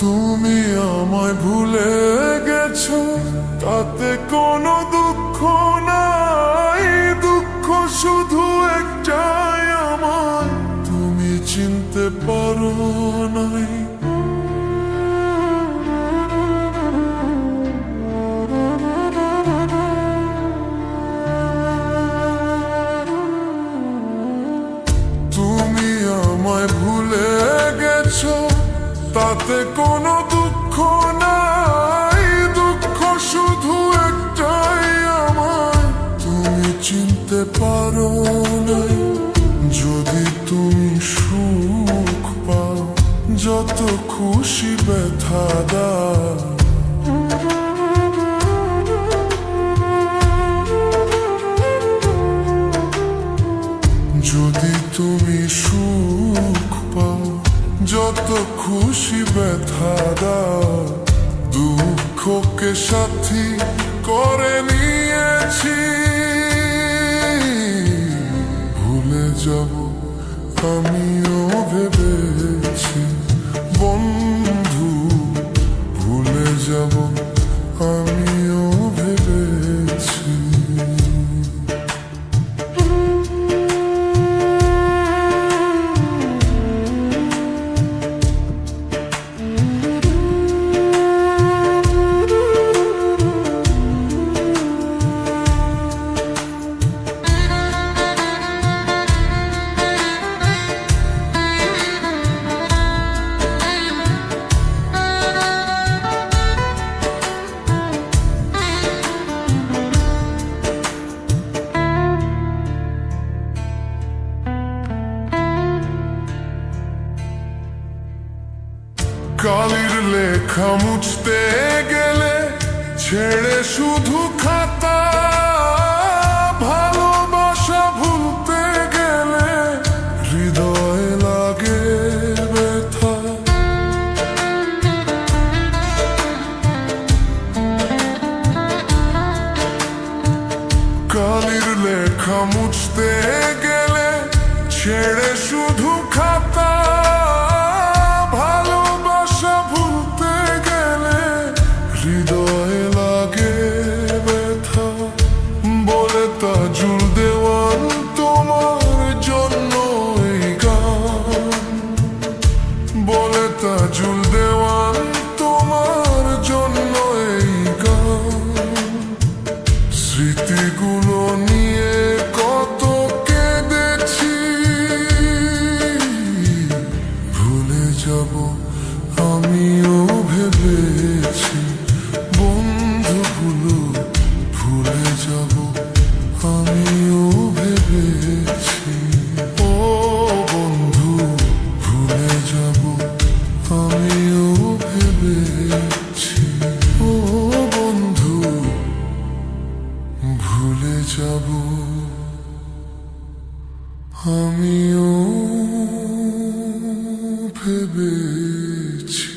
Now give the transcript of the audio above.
তুমি আমায় ভুলে গেছো, তাতে কোনো দুঃখ নাই। দুঃখ শুধু একটাই, আমায় তুমি চিনতে পারো নাই। তুমি আমায় ভুলে গেছো, তাতে কোনো দুঃখ নাই। দুঃখ শুধু একটাই, আমায় তুমি চিনতে পারো নাই। যদি তুমি সুখ পাও, যত খুশি ব্যথা দাও। যদি তুমি সুখ পাও, যত খুশি ব্যথা দাও। দুঃখকে সাথী করে নিয়েছি, ভুলে যাব আমিও ভেবেছি। বন্ধু, ভুলে যাব আমিও ভেবেছি। কালির লেখা মুছতে গেলে ছেড়ে শুধু খাতা। ভালোবাসা ভুলতে গেলে হৃদয় লাগে ব্যথা। কালির লেখা মুছতে গেলে ছেড়ে শুধু খাতা। হৃদয় লাগে ব্যথা। বলে তাজুল দেওয়ান তোমার জন্য এই গান। বলে তাজুল দেওয়ান তোমার জন্য এই গান। স্মৃতিগুলো নিয়ে কত কেঁদেছি, ভুলে যাব আমিও ভেবেছি। বন্ধু, ভুলে যাব আমিও ভেবেছি। ও বন্ধু, ভুলে যাব আমিও ভেবেছি। ও বন্ধু, ভুলে যাব আমিও ভেবেছি।